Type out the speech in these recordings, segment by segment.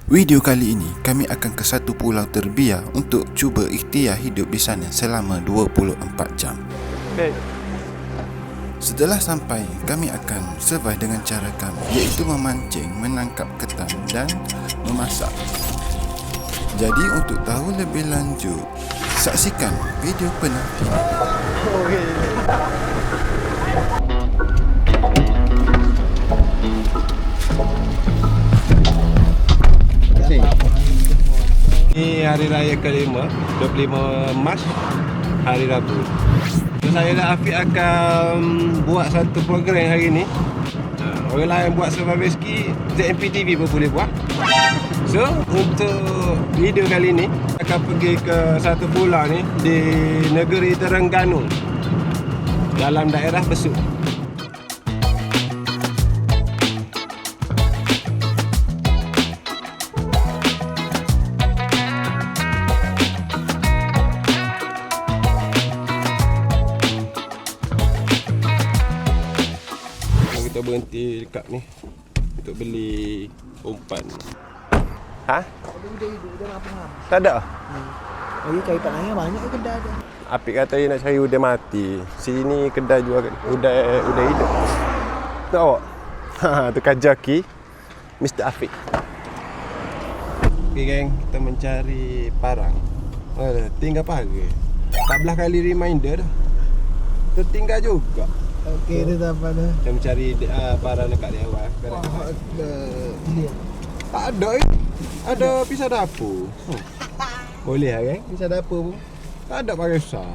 Video kali ini kami akan ke satu pulau terbiar untuk cuba ikhtiar hidup di sana selama 24 jam. Setelah sampai, kami akan survive dengan cara kami, iaitu memancing, menangkap ketan dan memasak. Jadi untuk tahu lebih lanjut, saksikan video penuh ini. Ini hari raya ke-5, 25 Mac, hari Rabu. So, saya dan Afiq akan buat satu program hari ni. Orang lain buat survival ski, ZMP TV pun boleh buat. So, untuk video kali ni akan pergi ke satu pulau ni di negeri Terengganu dalam daerah Besut. Kita berhenti dekat ni untuk beli umpan. Ha? Ada udang hidup, udang apa hang? Tak ada. Lagi cari pak nanya banyak ke kedai ada. Afiq kata dia nak cari udang mati. Sini kedai jual udang hidup. Tak awak? Ha, tu kajaki Mr. Afiq. Okay geng, kita mencari parang. Tinggal pagi. 14 kali reminder dah. Tertinggal juga. Okey, dia tak apa dah. Kita mencari parang dekat dia awal. Ini. Tak ada Ada pisau dapur. Boleh lah kan? Pisau dapur pun tak ada pakai besar.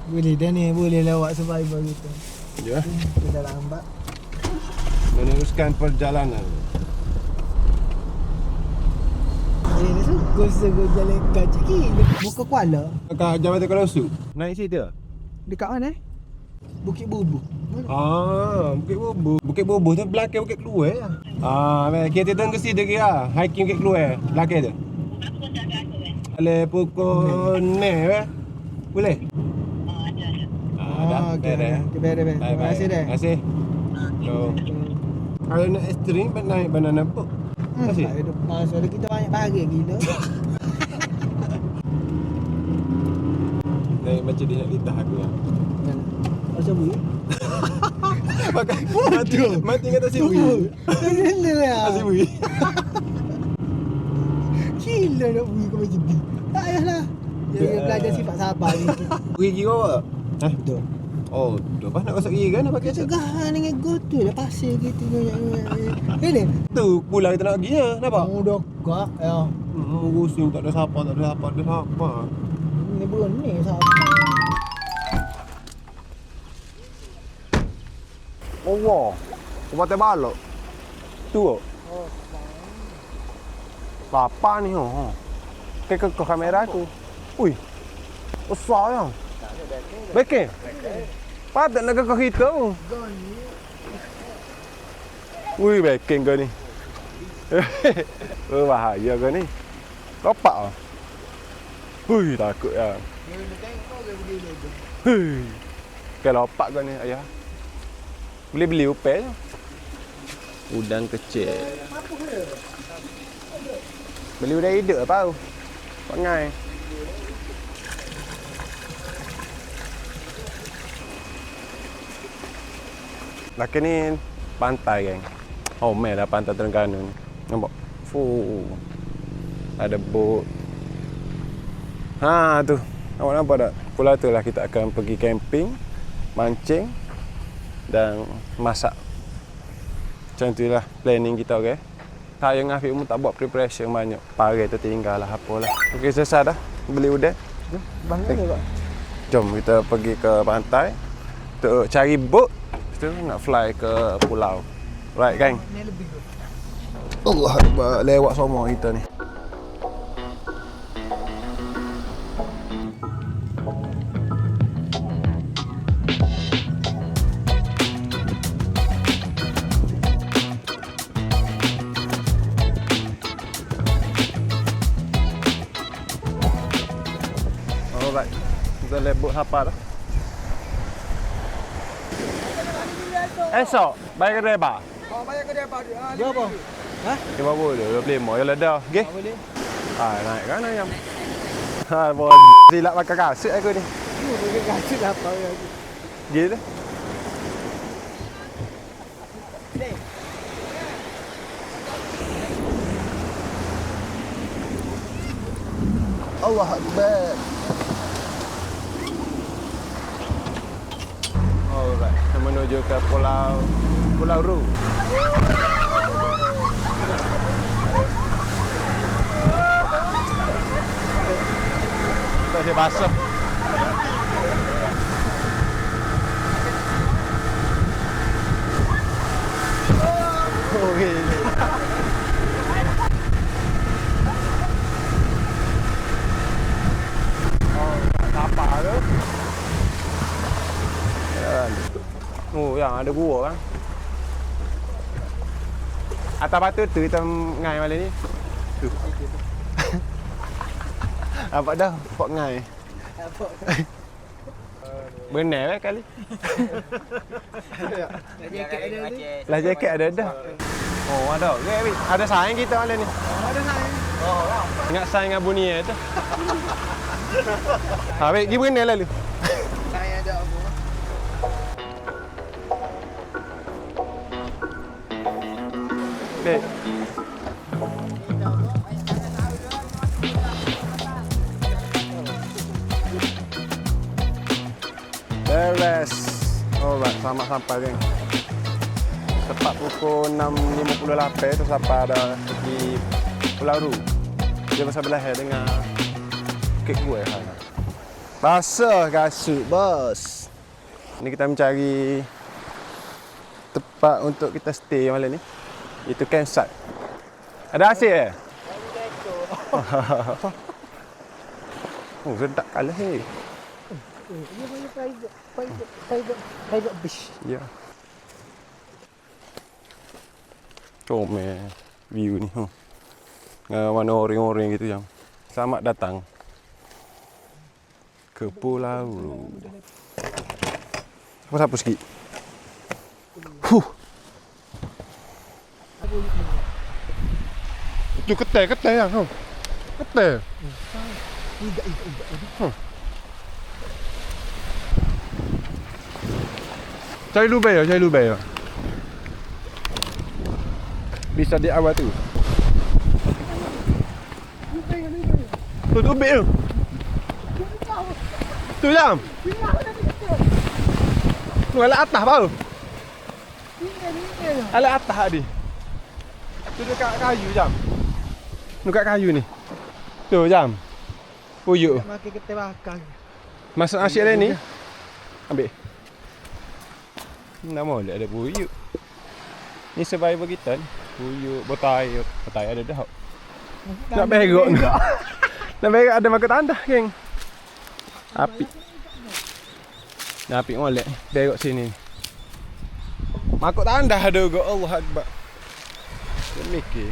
Boleh dah ni, boleh lawak survival kita. Ya. Kita dah lambat. Meneruskan perjalanan. Ni suka jalan kacik gila. Muka Kuala. Dekat Jabatan Kelosuk. Naik situ. Dekat mana? Bukit Bubu. Bukit Bubu tu belakang Bukit Keluar lah. Kita tengok ke situ kira. Hiking Bukit Keluar belakang tu. Boleh pukul 6 boleh? Ada. Okey. Terima kasih dah. Terima kasih. So, kalau nak ekstrim naik banana boat. Terima kasih. Masa kita banyak bahagia gila. Naik macam dia nak lidah aku lah. Macam ni. Pakai mati kata si Wui. Gila lah. Si Wui. Gila nak pergi ke macam ni. Tak payahlah. Dia belajar sifat sabar ni. Pergi kira awak? Betul. Oh, dah pas nak masuk gigi kan nak pakai macam Cegahan dengan gotu lah pasir gitu. Ini. tu pulang kita nak pergi ya, nampak? Mudah kak ya. Pusing tak ada siapa. Ini belum ni siapa. Allah. Kuat balok. Tu. Apa ni oh. Ke kamera tu. Ui. Besar ya. Beken. Patut nak ke kita. Ui, beken ke ni. Bahaya ke ni. Lopak ah. Ui, takut ya. Hui. Ke lopak ke ni ayah. Boleh beli upel. Udang kecil. Beli udang hidup apa? Pangai. Laki ni pantai geng. Oh, lah pantai Terengganu ni. Nampak? Ada bot. Ha tu. Awak nampak tak? Pulau tu lah kita akan pergi camping, mancing dan masak. Macam tu lah planning kita, okey. Saya dengan Afiq pun tak buat preparation banyak. Parai tertinggal lah apalah. Okey, selesai dah beli udang. Bangga tak? Jom kita pergi ke pantai untuk cari bot. Lepas tu nak fly ke pulau. Right, gang? Ni lebih good. Allah Akbar, lewat semua kita ni. Alright, kita lebut apa dah? Esok, bayar ke depa? Bayar ke dia apa? Dia apa? Ha? 50, 25 yang ledah. Okey. Tak boleh. Naik kan ayam. Silap makan kasut aku ni. Pakai kasut lah apa yang tu. Gitu. Allah Akbar. Alright, kita menuju ke Pulau Ru. Tak saya basah. Okay. Apa tu? Yang ada gua kan. Atas batu tu kita ngai malam ni. Tu. Apa dah? Pok ngai. Apa? Benar kali. Lah jaket ada tu. Lah jaket ada dah. Oh, ada. Okay, ada saing kita malam ni. Ada saing. Ingat saing dengan Bunia tu. Baik, pergi berenang lalu. Saing ada apa? Baik. Beres. Alright, selamat sampai geng. Tepat pukul 6.58 tu sampai ada di Pulau Ru. Dia bersebelah dengan kek gue. Basah kasut, bos. Ini kita mencari tempat untuk kita stay malam ni. Itu campsite. Ada asyik oh, sedap kalah ni. Dia punya private beach. Ya. Comel view ni. Warna orange-orange gitu yang. Selamat datang ke Pulau Ru. Siapa sikit? Itu ketai yang. Ketai. Tidak. Cari lubang. Bisa di awal tu. Tu lubang tu. Tu jam. Tu alat atas bau. Alat atas tadi. Tu dekat kayu jam. Dekat kayu ni. Tu jam. Puyuk. Makan ketai bakar. Masuk asyik lain ni. Ambil. Nak molek ada puyuk. Ni survivor kita ni. Puyuk, botai ada dah. Nak berok ni. Nak berok ada makan tandah, geng. Api. Nak api molek. Berok sini. Makuk tandah ada juga. Allah Akbar. Mikir.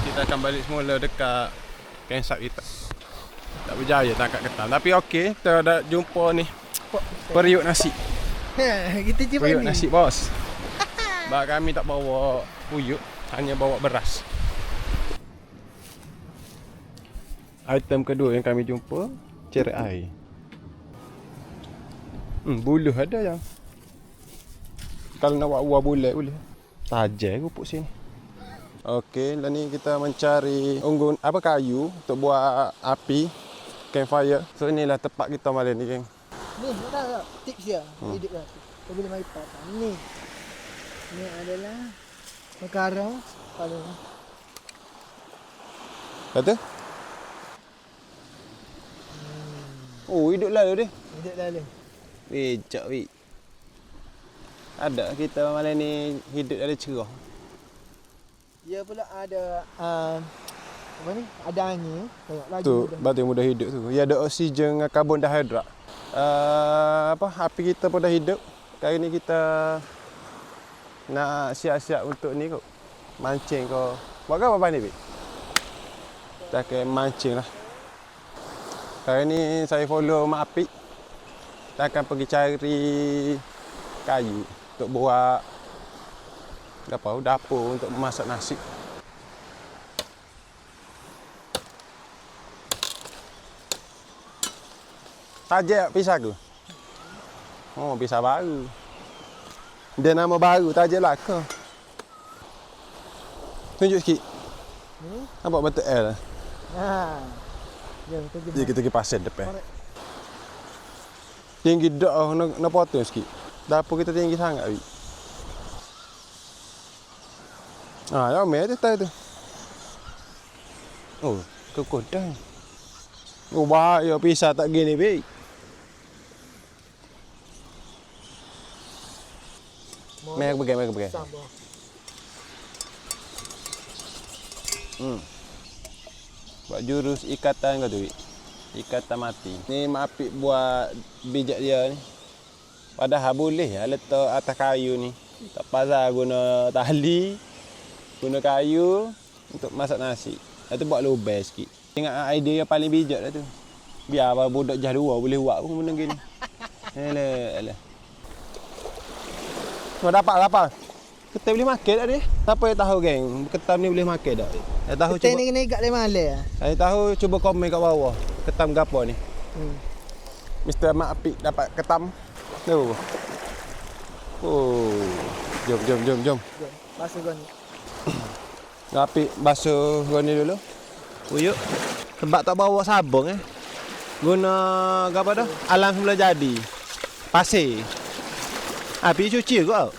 Kita akan balik semula dekat campsite kita. Tak berjaya tangkap ketan. Tapi okey, kita dah jumpa ni. Periuk nasi. Kita cuba Periuk ni. nasi, bos. Sebab kami tak bawa puyuk, hanya bawa beras. Item kedua yang kami jumpa, cerek air. Buluh ada yang. Kalau nak buat uar bulat boleh. Tajam rupuk sini. Okey, lah ni kita mencari unggun kayu untuk buat api, campfire. So inilah tempat kita malam ni, geng. Ni, nak tak tips dia. Hidup lah. Kau boleh mari patah. Ni. Ni adalah perkara kalau Kata? Oh, hidup lalu dia. hidup lalu. Becak, weh. Ada kita malam ni hidup ada cerah. Dia pula ada apa ni? Ada angin. Tengok lagi. Tu, batu mudah hidup tu. Dia ada oksigen dengan karbon dihidrat. Api kita pun dah hidup. Kali ni kita nak siap-siap untuk ni kot. Mancing kau. Buat apa ni, Bik? Kita akan mancing lah. Kali ni saya follow Mak Apik. Kita akan pergi cari kayu untuk buat dapur untuk memasak nasi. Tajak pisah aku. Oh, pisah baru. Dia nama baru, tajak lah ke? Tunjuk sikit. Nampak betul L? Ha. Jom Dia kita pergi pasir depan. Tinggi dak nak potong sikit. Dapur kita tinggi sangat wi. Ya mai tu tahu tu. Oh, kekodang. Oh, bahaya pisah tak gini baik. Mai aku pergi. Sabar. Buat jurus ikatan kau tu, Wik. Ikatan mati. Ni Mak Apik buat bijak dia ni. Padahal boleh lah letak atas kayu ni. Tak pasal guna tali, guna kayu untuk masak nasi. Lepas tu buat lubang sikit. Tengok idea yang paling bijak dah tu. Biar apa budak jah dua boleh buat pun benda gini. Alah. Kau dapat apa? Kita boleh makan tak ni? Siapa yang tahu geng? Ketam ni boleh makan tak? Saya tahu Kita cuba. ni kena ikat dari malam. Saya tahu cuba komen kat bawah. Ketam gapo ni? Mr. Mak Apik dapat ketam. Tu. Oh. Jom. Jom. Basuh kau ni. Mak Apik basuh gua ni dulu. Uyuk. Sebab tak bawa sabun Guna apa dah? Alam semula jadi. Pasir. Api cuci kau.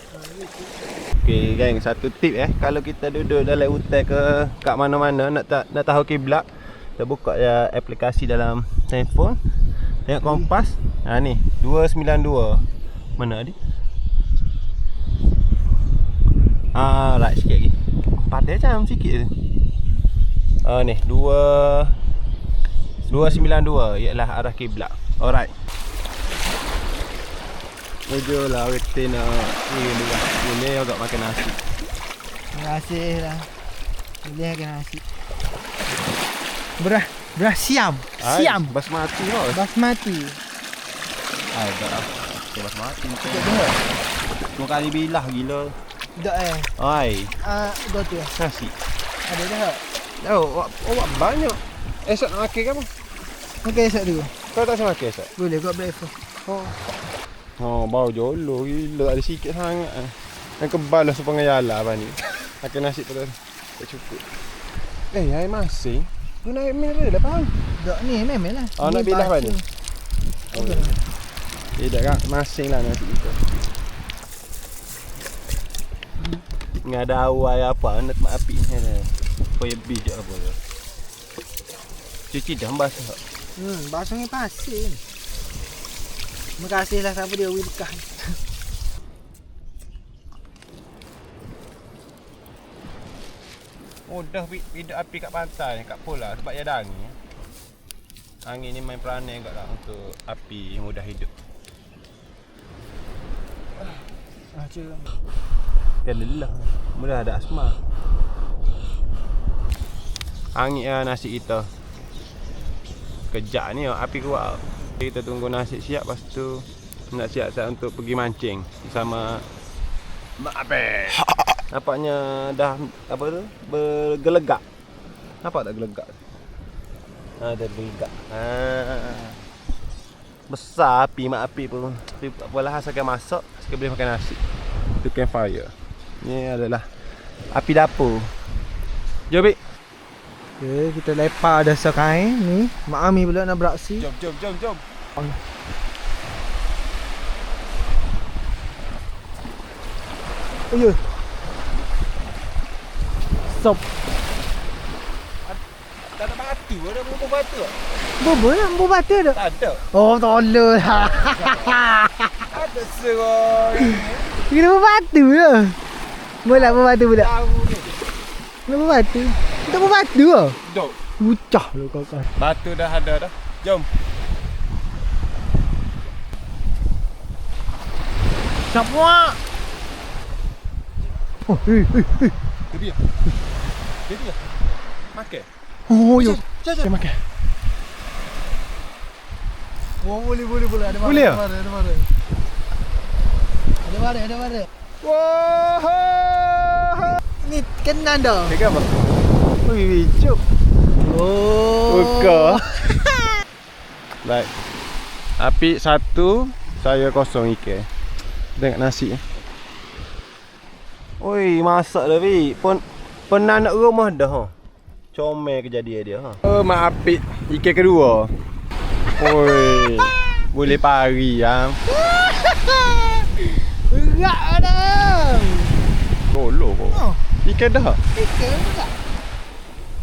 Okey geng, satu tip kalau kita duduk dalam hutan ke kat mana-mana nak tahu kiblat, kita buka ya aplikasi dalam handphone. Tengok kompas. Ni 292. Mana dia? Right sikit lagi. Pada jam sikit tu. Ni 292 ialah arah kiblat. Alright. Mejolah kita nak ini agak makan nasi. Terima kasih lah. Boleh makan nasi. Beras siam. Siam. Basmati kau. Basmati. Agak lah. Basmati. Dua kali bilah gila. Tak Ai. Dua tu Nasi. Ada dah. Awak banyak. Esok nak makan ke apa? Makan esok dulu. Kau tak semua makan esok? Boleh kau breakfast. Bau jolo gila. Ada sikit sangat. Yang kebal lah supaya yala apa ni. Makan nasi tu tak cukup. Air masin. Guna air mineral dah faham. Tak ni memang lah. Nak bilah apa ni? Tidak kan? Masin lah nasi kita. Nggak ada awal apa nak Mak Apik ni. Supaya bijak apa ya. Cuci dah basah. Basahnya pasir. Terima kasih lah siapa dia Wilkah. Mudah hidup api kat pantai, kat pola sebab dia ada angin. Angin ni main peranan kat lah untuk api mudah hidup. Kan lelah. Mudah ada asma. Angin nasi kita. Kejap ni api kuat. Kita tunggu nasi siap, lepas tu nak siap-siap untuk pergi mancing bersama Mak Apik. Nampaknya dah apa tu? Bergelegak. Nampak tak gelegak? Dah bergelegak. Besar api Mak Apik pun. Tapi tak apalah, asalkan masak, asalkan boleh makan nasi. Itu campfire. Ni adalah api dapur. Jom Bik. Okay, kita lepak dasar kain ni. Mak Ami pula nak beraksi. Jom. Oh ya. Sop. Tak ada batu, ada bubur batu. Bubur lah, bubur batu dah. Tak ada. Oh, tolol lah. Ada seroi. Kena bubur batu lah. Mula bubur batu pula. Tahu ni. Kena bubur batu. Kita bubur batu lah. Dok. Ucah lu kau. Batu dah ada dah. Jom. Siapa? Oh, Dia. Makan. Oh, yo. Jom. Makan. Oh, boleh. Ada Boleh ya? Ada bara. Wah. Ni kenan dah. Pegang apa? Ui, bijuk. Oh. Buka. Baik. Api 1, saya kosong ikan. Tengok nasi. Oi, masak dah, Pi. Pernah nak rumah dah, ha. Comel kejadian dia, ha. Oh, mak apik ikan kedua. Oi. Boleh pari, ha. Berat dah. Tolong kau. Oh. Ikan dah. Ikan berat.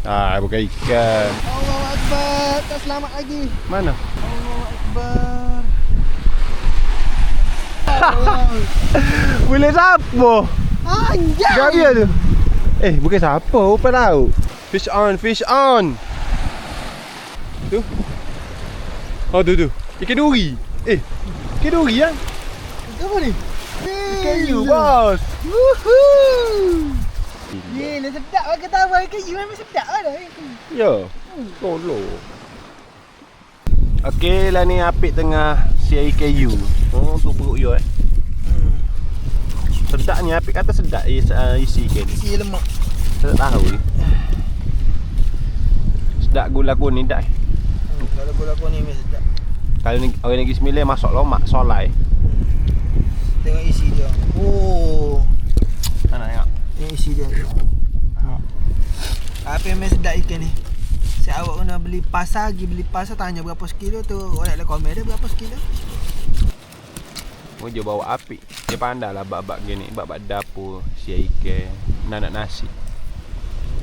Ah, bukan ikan. Allahu Akbar. Tak selamat lagi. Mana? Allahu Akbar. Boleh siapa? Anjay. Gaya tu. Bukan siapa, upah laut. Fish on, fish on. Tu. Oh, tu. Ikan duri. Ikan duri ah. Apa ni? Kayu, bos. Woohoo. Yelah sedap lah kata abang kayu memang sedap lah dah. Ya. Tolong. Okey, lah ni apik tengah siai kayu. Oh, tu perut you Sedap ni, apik kata sedap isi ikan ni. Isi lemak. Saya tak tahu ni. Sedap gula kuning dah. Kalau gula kuning memang sedap. Kalau ni orang Negeri Sembilan masuk lomak solai. Tengok isi dia. Oh. Mana tengok. Tengok isi dia. Apa yang memang sedap ikan ni? Saya awak kena beli pasar, tanya berapa sekilo tu. Orang nak komen dia berapa sekilo. Oh, dia bawa api. Dia pandai lah bab-bab gini, bab-bab dapur, siai ikan, nak nasi.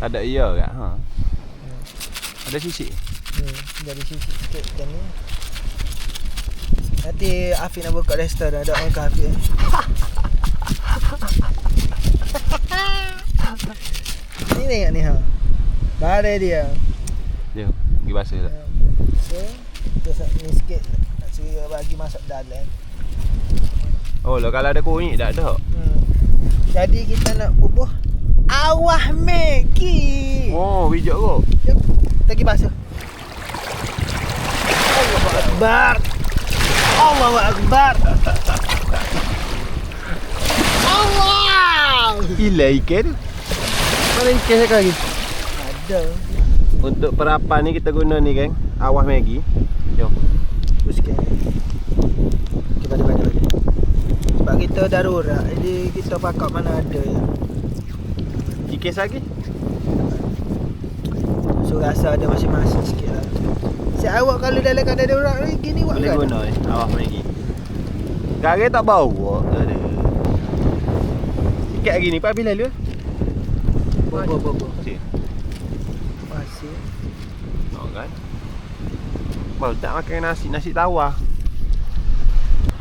Ada iya tak? Ha. Ada sisik. Dari sisi sikit ikan ni. Nanti Afiq nak buka restoran, ada orang ke Afiq. Ni tengok ni ha. Bare dia. Dia pergi basah tak? So, terus ni sikit nak suruh bagi masuk dalam. Oh, lah kalau ada kunyit tak ada. Jadi kita nak bubuh awah Maggi. Oh, bijak kau. Jom, lagi basuh. Allahu Akbar. Allahu Akbar. Allah. Gila ikan tu. Mana ikan saya lagi? Ada. Untuk perapan ni kita guna ni kan, awah Maggi. Jom. Sikit. Cuba lagi. Sebab kita darurat, jadi kita pakai mana ada ya. Ikan lagi? So rasa ada masing-masing sikit lah. Si awak kalau dalam keadaan darurat ni gini buat Boleh kan? guna awah Maggi. Garis tak bau. Ada. Ikat lagi ni, Pak bila lu? Bo. Si. Masih. Oh kan. Baru tak makan nasi tawar.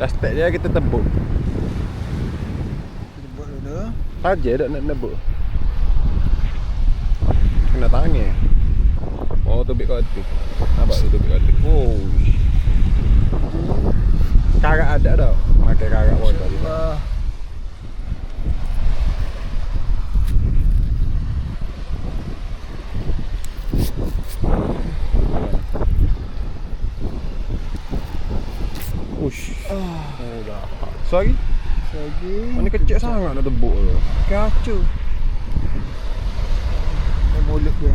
Last step dia kita tebuk. Kita buat dulu. Saja tak nak nebuk. Kena tangan. Oh, tubik kat tu. Nampak tu tubik kat tu. Oh. Karak ada tak? Makan karak pun tadi. Ush. Dah. Sorry. Lagi. Mana kecil sangat nak tebuk tu. Kacu. Yang mulut dia.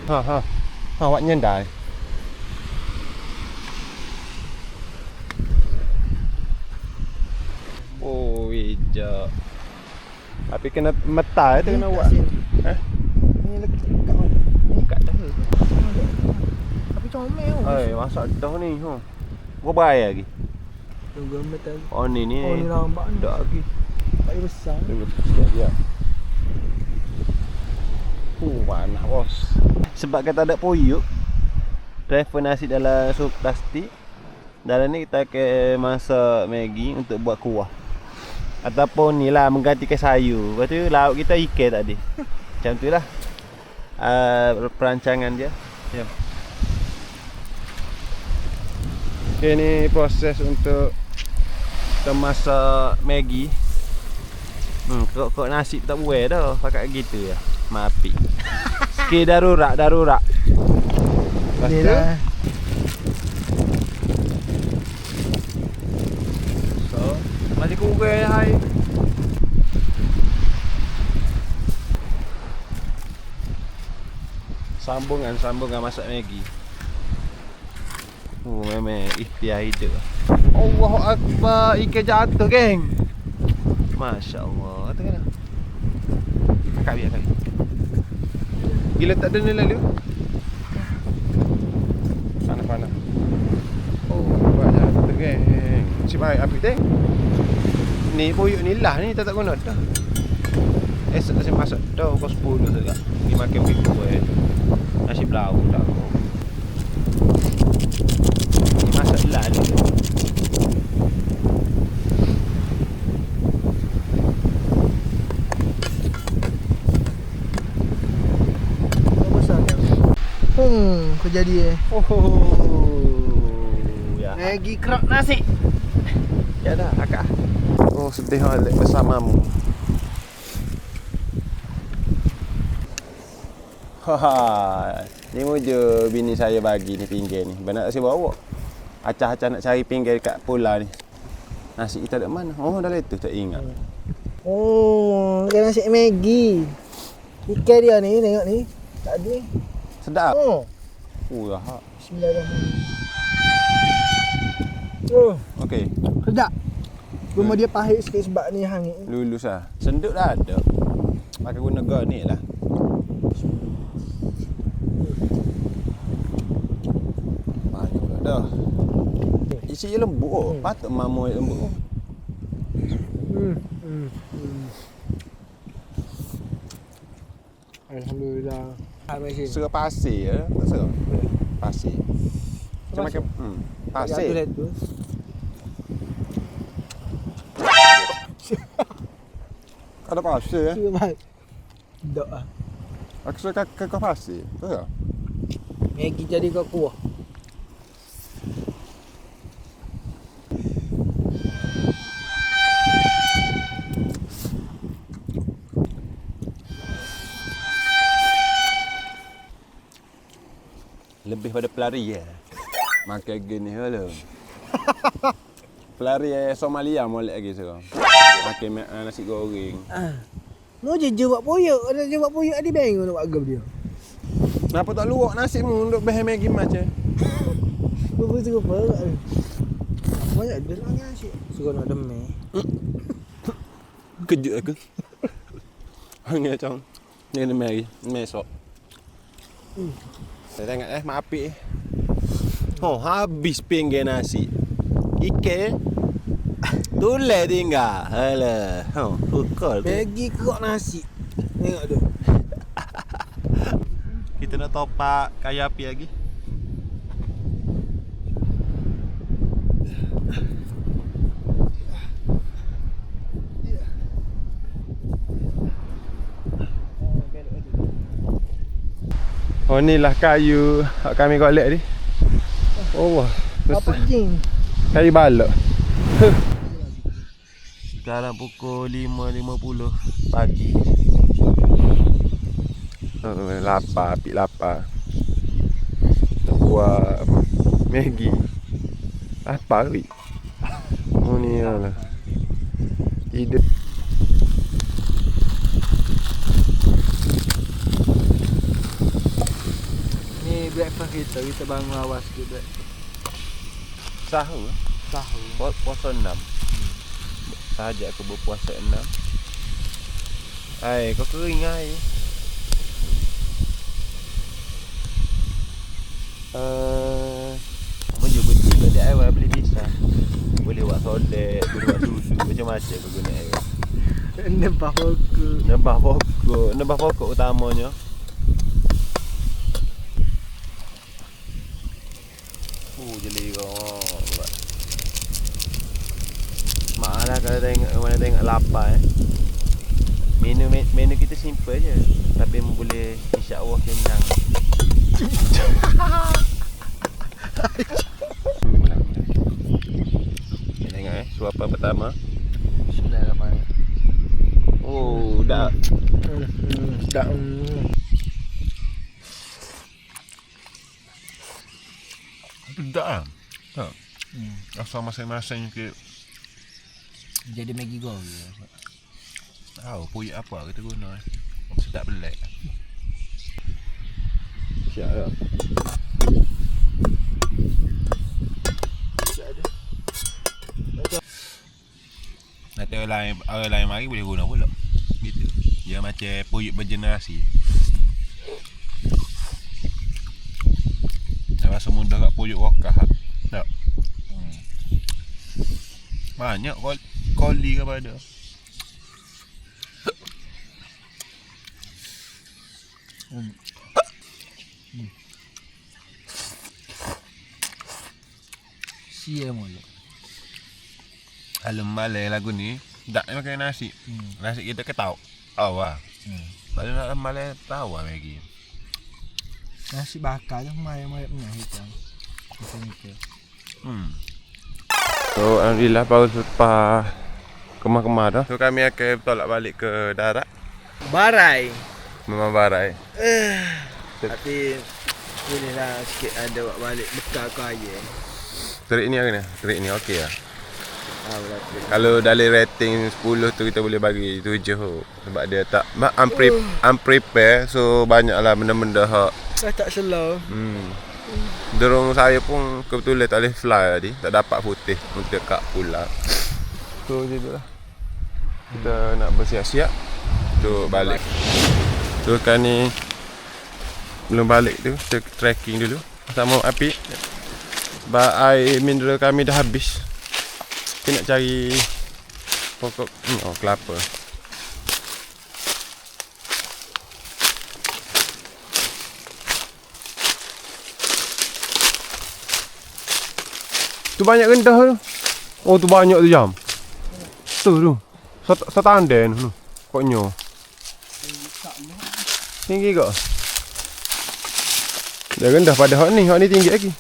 Ha. Awak nyendai. Oh, hijau. Tapi kena metal tu kena buat. Ni lekat kat mana? Kat dah. Tapi comel. Masak dah ni. Berapa bayar lagi? Tunggu metal. Oh ni. Oh ni lambat ni. Tak lagi. Tak besar. Tunggu sikit dia. Mana bos. Sebab kita ada poyuk, transfer nasi dalam sup plastik. Dalam ni kita akan masak Maggi untuk buat kuah. Ataupun ni lah menggantikan sayur. Lepas tu lauk kita ikan tadi. Macam tu lah perancangan dia. Jom. Okay, ni proses untuk kita masak Maggi. Kok nasi tak buai dah. Pakai gitu ya. Maapi. Sikit darurat. Lepas tu so masih kurang hai. Sambungan masak Maggi. Memang ikhtiar hidup. Allahu Akbar, ikan jatuh geng. Masya Allah. Tengok dah. Akak biar. Gila tak ada ni lalu. Panas. Oh, buat jatuh geng. Si baik api teng. Ni boyok ni lah ni tak guna dah. Esok saya masak dah pukul 10 juga. Pergi makan bihun. Nasi belau dah. Masak lah ni. Kau jadi Ya. Maggi kerap nasi. Ya dah, akak. Oh, sedih halik bersamamu. Haha. Ni je bini saya bagi ni pinggir ni. Benar tak saya bawa. Acah-acah nak cari pinggir dekat pula ni. Nasi kita ada mana? Oh, dah letup tak ingat. Oh, dia nasi Maggi. Ikan dia ni, tengok ni. Tak ada. Sedap. Oh. Ya. Bismillahirrahmanirrahim. Oh, Okey. sedap. Cuma dia pahit sikit sebab ni hangit. Lulus lah. Senduk dah ada. Pakai guna garnish lah. Banyak dah. Isi lembut oh. Patut mamu lembut. Alhamdulillah. Serah pasir ya. Tak serah. Pasir. Macam makan pasir. Tu. Ada pasir ya. Baik. Tak ah. Aku suka ke pasir. Tu tak? Maggi jadi kau kuah. Lebih pada pelari ya. Makan gini hello. Pelari Somalia molek lagi sekarang. Makan nasi goreng. Mau je buat poyok, ada je buat poyok ada bang nak buat agam dia. Kenapa tak luak nasi mu untuk bahan Maggi macam? Suruh apa? Banyak dia nak nasi. Suruh nak demai. Kejut aku. Hang macam ni demai lagi. Mesok. Saya tengok mak apik oh, habis pinggir nasi. Ikan tulai tinggal. Alah. Pukul tu. Maggi kerok nasi. Tengok tu. Kita nak topak kayu api lagi. Oh, inilah kayu kami golek ni. Oh, Apa jing? kayu balak. Sekarang pukul 5.50 pagi. Lapar, api lapar. Nak buat apa? Maggi. Lapar weh. Oh ni lah. Hidup. Ni breakfast kita bangun awal sikit breakfast. Sahur. Puasa 6. Sahaja aku berpuasa 6. Ai, kau kering ai. Boleh betul kat dia awal beli pisang. Boleh buat solek, boleh buat susu, macam-macam kau guna air. Nebah pokok utamanya. Jeli kau. Malah kalau tengok lapar Menu kita simple je. Tapi boleh insya-Allah kenyang. Tengok suapan pertama. Bismillahirrahmanirrahim. Oh, dah. Sedap. Pedak lah. Tak. Rasa masing-masing ke. Jadi Maggi goreng. Tahu puyak apa kita guna. Sedap belak. Siap dah. Nanti orang lain mari boleh guna pula. Gitu. Dia macam puyuk bergenerasi. Dah rasa mudah kat puyuk wakah. Tak. Banyak koli ke pada. Sia mula. Kalau malai lagu ni, tak makan nasi. Nasi kita ketau. Awak. Kalau nak malai tahu lagi. Nasi bakar je mai-mai punya hitam. Macam ni ke. So alhamdulillah baru selepas kemah-kemah dah. So kami akan tolak balik ke darat. Barai. Memang barai. Tapi bolehlah sikit ada buat balik bekal ke air. Terik ni apa ni? Terik ni okey lah. Berarti. Kalau dalam rating 10 tu kita boleh bagi 7 sebab dia tak unprepare, so banyaklah benda-benda hak Saya tak slow. Derung saya pun kebetulan tak boleh fly tadi, tak dapat putih untuk dekat pulau. So macam tu lah. Kita nak bersiap-siap untuk balik. So kan ni belum balik tu, kita trekking dulu sama api. Sebab air mineral kami dah habis. Kita nak cari pokok kelapa. Tu banyak rendah tu. Oh tu banyak tu jam. Tu. Setanden tu. Koknya. Tinggi ke? Dah rendah pada hak ni tinggi lagi.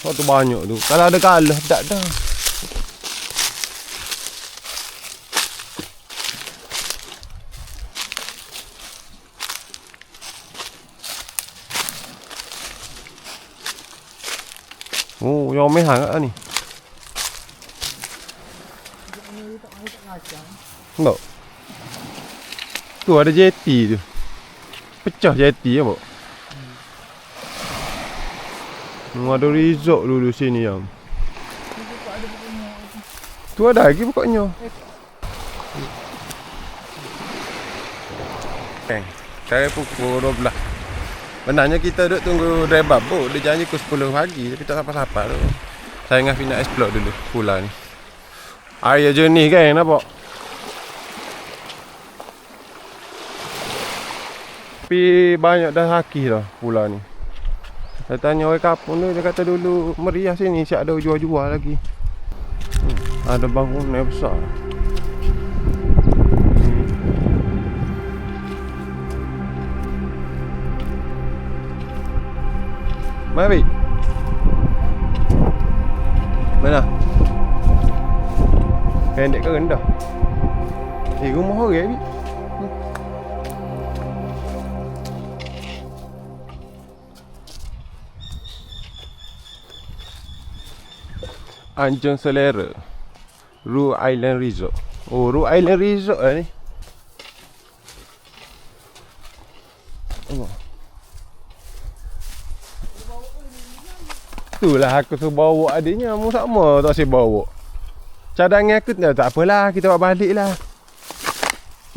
Oh tu banyak tu. Kalau ada kalah tak dah. Oh, yang mehang kat ni. Enggak. Tu ada jeti tu. Pecah jeti ya, Pak. Ada resort dulu sini yang. Tu ada lagi pokoknya. Sekarang pukul 12. Benarnya kita duduk tunggu driver boat. Dia janji pukul 10 pagi tapi tak sampai-sampai tu. Saya dengan Afi nak explore dulu pulau ni. Air jernih kan nampak. Tapi banyak dah haki dah pulau ni. Saya tanya orang kampung tu, dia kata dulu meriah sini siap ada jual-jual lagi. Ada bangunan besar. Mari. Mana? Pendek ke rendah? Rumah orang ni. Anjung Selera Rue Island Resort. Oh, Rue Island Resort lah ni. Itulah aku suruh bawa adiknya. Mu sama tak saya bawa. Cadangan aku tak apalah, kita bawa balik lah.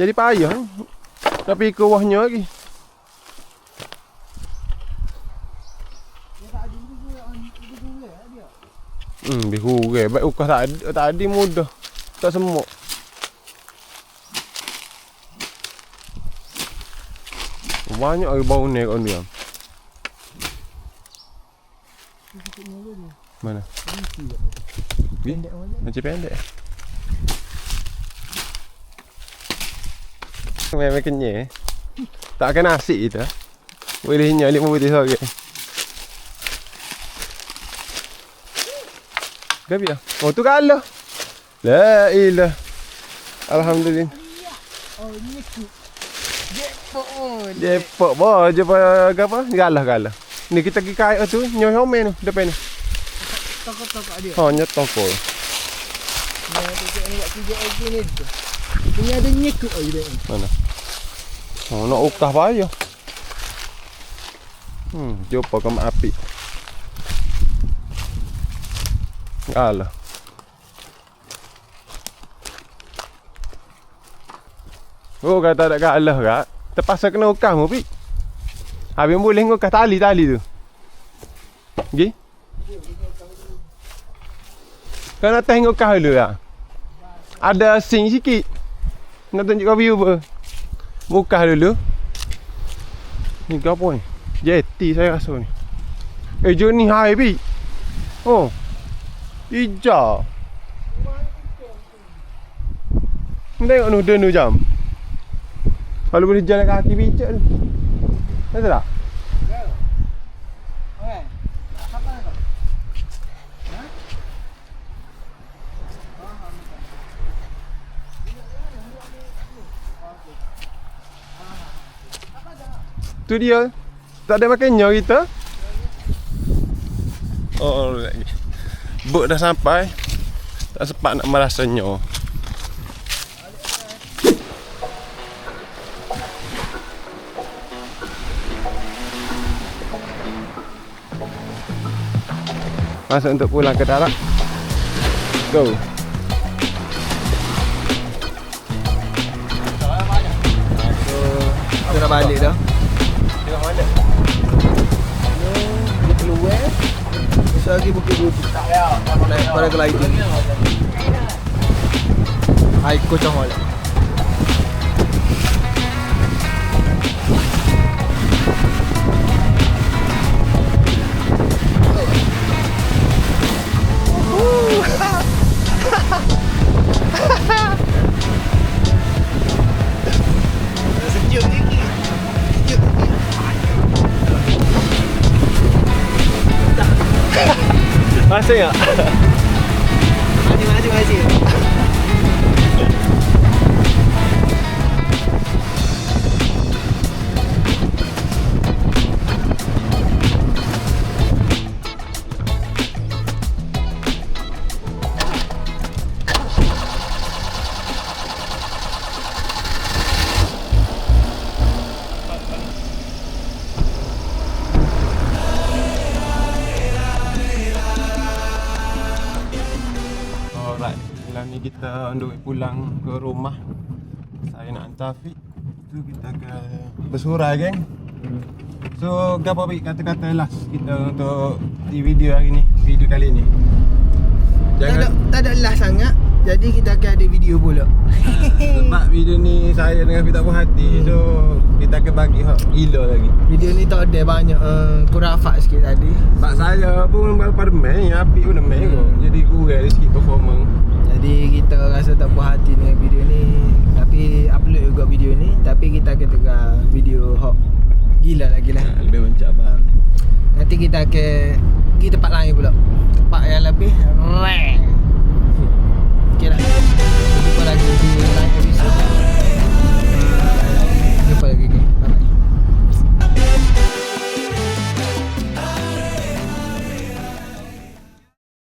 Jadi payah ni. Tapi ke wahnya lagi. Bihu ke. Baik ukah tak ada mudah. Tak semuk. Banyak lagi bau ni kat dia. Mana? Pendek mana? Macam pendek. Memang kenyai. Tak akan nasi kita. Boleh nyali pun putih sorang. Gabi ah. Oh tu kalah. La ilah. Alhamdulillah. Oh, ni ku. Jepok on. Jepok boh je apa? Galah. Ni kita pergi kait tu, nyoy homen tu depan ni. Tokok-tokok dia. Ha nyat toko. Ni ada ni kat kijak lagi ni tu. Ini ada nyekuk oh dia. Mana? Oh nak ukah payah. Jumpa kem api. Galah. Oh kata tak kalah kak. Terpaksa kena ukah mu pi. Habis boleh ngukah tali tu. Gi? Kena teh ngukah dulu lah. Ada sing sikit. Nak tunjuk kau view apa? Ukah dulu. Ni apa ni? Jeti saya rasa ni. Jom ni hai pi. Oh. Hijau. Tengok nu jam. Kalau boleh jalan kaki pijak tu. Betul tak? Okey. Apa kau? Ha? Tu dia. Tak ada makannya kita. Oh lagi. Bot dah sampai. Tak sempat nak merasanya. Masuk untuk pulang ke darat. Go. Kita nak balik dah. Tengok mana? Dia keluar. Besar lagi Bukit Budi. Naik pada ke lighting. Hai kocong wala. Masih tak? Masih. Alright, malam ni kita on the way pulang ke rumah. Saya nak hantar Afiq. Tu kita akan bersurai geng. So, apa kata-kata last kita untuk di video hari ni, video kali ni. Tak ada last sangat. Jadi kita akan ada video pula. Sebab video ni saya dengan Afiq tak puas hati. So, kita akan bagi hak gila lagi. Video ni tak ada banyak kurafat sikit tadi. Sebab saya pun pada main, Afiq pun dah main kot. Jadi kurang dari sikit performance. Jadi kita rasa tak puas hati dengan video ni. Tapi upload juga video ni. Tapi kita akan tengah video hot gila lagi lah. Lebih mencabar. Nanti kita akan pergi tempat lain pula. Tempat yang lebih rare. Okay lah.